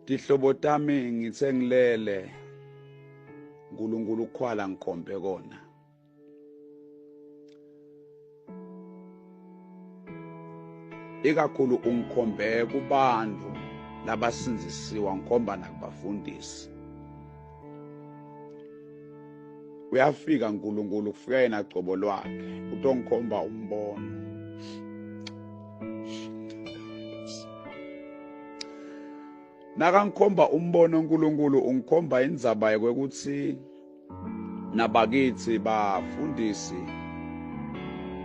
Tihlobo tami ngithe ngilele uNkulunkulu ukhwala ngikhombe kona. Ikakhulu ungikhombe kubantu labasinzisiwa ngikhomba nakubafundisi. Uyafika uNkulunkulu kufika yena qobo lwakhe utongikhomba umbono. Nakangikhomba umbono uNkulunkulu ungikhomba indzaba yokuthi nabakithi bafundisi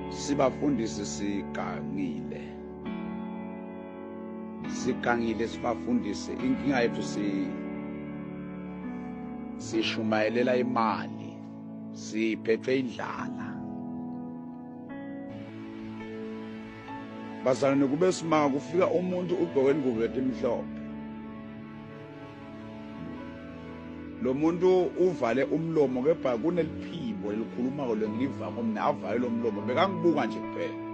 sibafundisi sigangile sibafundisi inkinga yethu sishumayelela imali siphethwe indlala. Bazalwane kube simanga kufika umuntu ugqoke ingubo etimhlophe. Lo muntu uvale umlomo kepha kuneliphimbo elikhuluma ngolengiliva mina avale lo mlomo bekangibuka nje kuphela.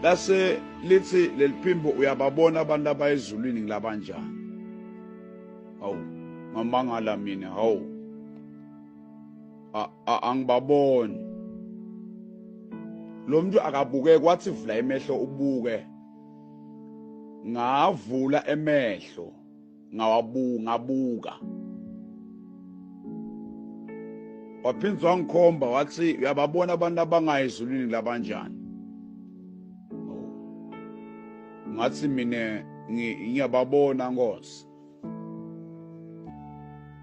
Lase lithi leliphimbo uyababona abantu abayezulwini ngilabanjani. Hawu ngamangala mina hawu angibaboni. Lo muntu akabuke kwathi vula emehlo ubuke. Ngavula emehlo ngabuka. Waphinzwa wangikhomba wathi uyababona abantu abangayizulwini labanjani. Ngathi mina ngiyababona Nkosi.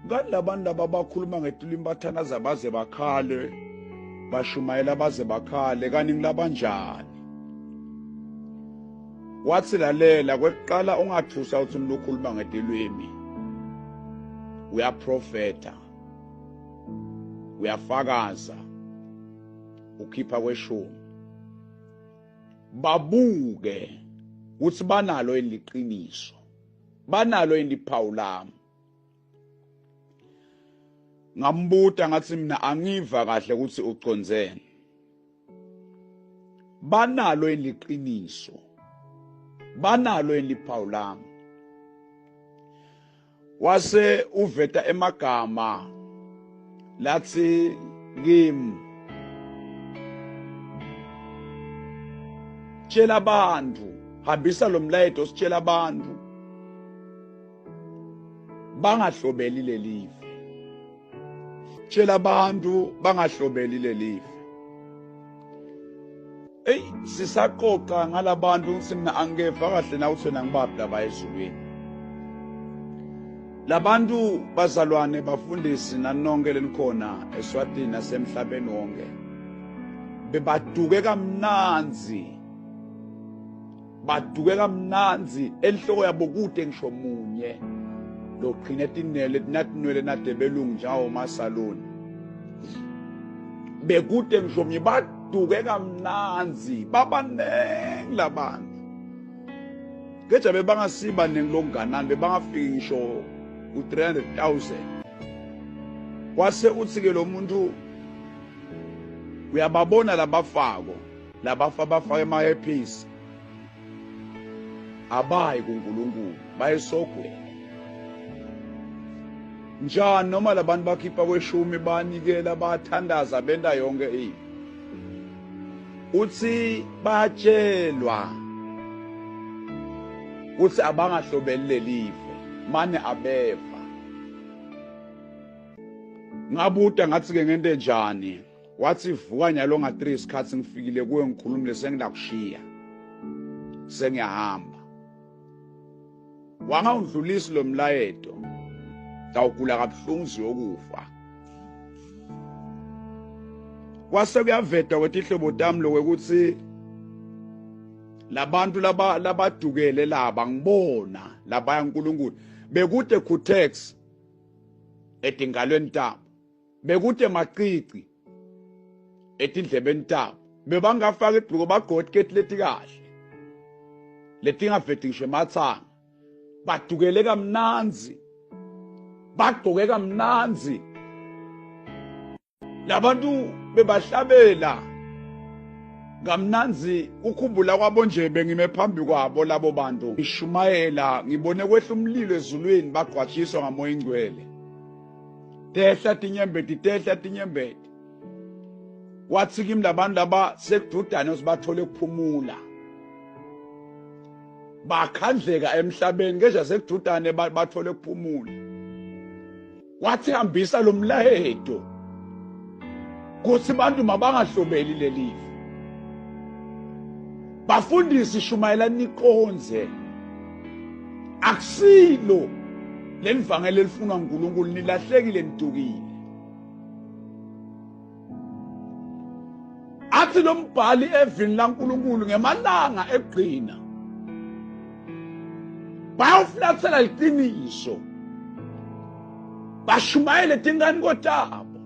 Ngani labantu abakhuluma ngetulimi bathanaza baze bakhale bashumayela baze bakhale kani ngilabanjani. Wathi lalela kwekuqala ungathusa uthi umuntu ukhuluma ngetilwimi. Uyaprofeta. Uyafakaza. Ukhipha kweshumi. Babuke ukuthi banalo eliqiniso. Banalo eliphawu lami. Ngambuta ngathi mina angiva kahle ukuthi ucondzene. Banalo eliqiniso. Banalo eliphawu lami. Wase uveta emagama lathi kimi tshela abantu hambisa lo mlayeto sitshela abantu bangahlobeli lelive. Tshela abantu bangahlobeli lelive. Sisaqoqa ngalabantu simna angeva kahle na uthi ngibaphi labayezulwini. Labantu bazalwane bafundisi nanonke lenikhona eSwatini nasemhlabeni wonke. Bebaduke kamnanzi. Baduke kamnanzi enhloko yabo kude ngisho munye. Loqhina etinele natinwele nadebelungu njawo masaloni. Bekude ngisho munye baduke kamnanzi babanengi labantu. Keja bebangasiba nengilokunganani bebangafiki ngisho u300,000. Kwase uthi ke lo muntu uyababona labafako bafaka ema-earpiece abayi kuNkulunkulu bayesogwini. Njani noma labantu bakhipha kweshumi banikela bathandaza benda yonke uthi bayatshelwa uthi abangahlobeli lelive mane abeva. Ngabuta ngathi ke ngento enjani. Wathi vuka nyalo nga3 isikhathi ngifikile kuwe ngikhulumile sengilakushiya. Sengiyahamba. Wangawudlulisi lo mlayeto. Dawugula kabuhlungu ziyokufa. Kwase kuyaveta kwetihlobo tami lokuthi labantu labadukele laba ngibona laba yaNkulunkulu bekude Kutex etingalweni tabo. Bekude maqiqi etindlebeni tabo. Bebangafaka ibhuku bagotikethi leti kahle. Leti ngaveti ngisho emathanga. Badukele kamnanzi. Bagqoke kamnanzi. Labantu bebahlabela Kamnanzi ukhumbula kwabo nje bengime phambi kwabo labo bantu ngishumayela ngibone kwehla umlilo ezulwini bagqwathiswa ngamoya ingcwele. Tehla tinyembeti wathi kimi labantu laba sekududane sibathole ukuphumula bakhandleka emhlabeni ngeja sekududane bathole ukuphumula. Wathi hambisa lo mlayeto kuthi abantu mabangahlobeli lelifa bafundisi shumayela nikonze akusilo lelivangeli elifunwa uNkulunkulu nilahlekile nitukile. Athi lo mbhali evini laNkulunkulu ngemalanga egqina bayoflathela iqiniso bashumayele tingani kotabo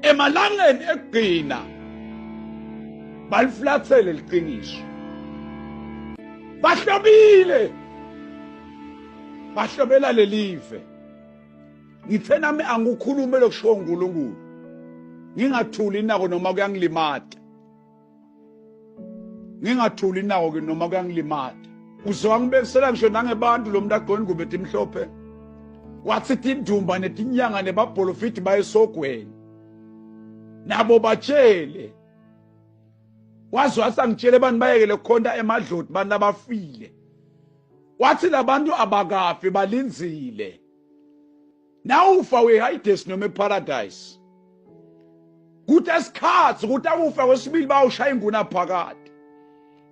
emalangeni egqina baliflathele iqiniso bahlobile bahlobela lelive. Ngithe nami angikhulume lokusho uNkulunkulu ngingathuli nako noma kuyangilimata ngingathuli nako noma kuyangilimata. Uzwa ngibekisela ngisho nangebantu lo muntu agqoka ingubo etimhlophe wathi tindumba netinyanga nebabholofiti bayesogweni nabo batshele wazi wasangitshele abantu bayekele kukhonta emadloti bantu abafile. Wathi labantu abakafi balinzile nawufa weHades noma eParadise kuthi esikhathi ukuthi akufa kwesibili bawushaya inguna phakathi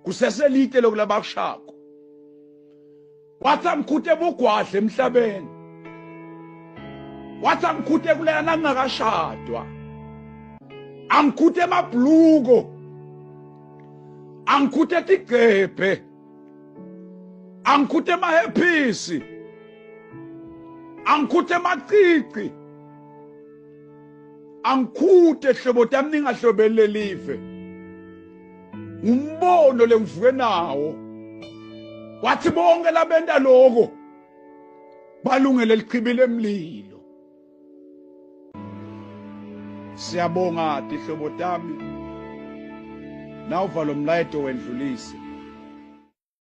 kuseselite lokulabakushako. Wathi amkhuthe bugwadle emhlabeni wathi amkhuthe kulena ngakashadwa amkhuthe emabhluko angikhuthe tigcebhe angikhuthe emahephisi angikhuthe emacici angikhuthe hlobo tami ningahlobele live ngumbono lengivuke nawo. Wathi bonke labenta lokho balungele lichibile emlilo. Siyabonga tihlobo tami nawuva lo mlayeto wendlulise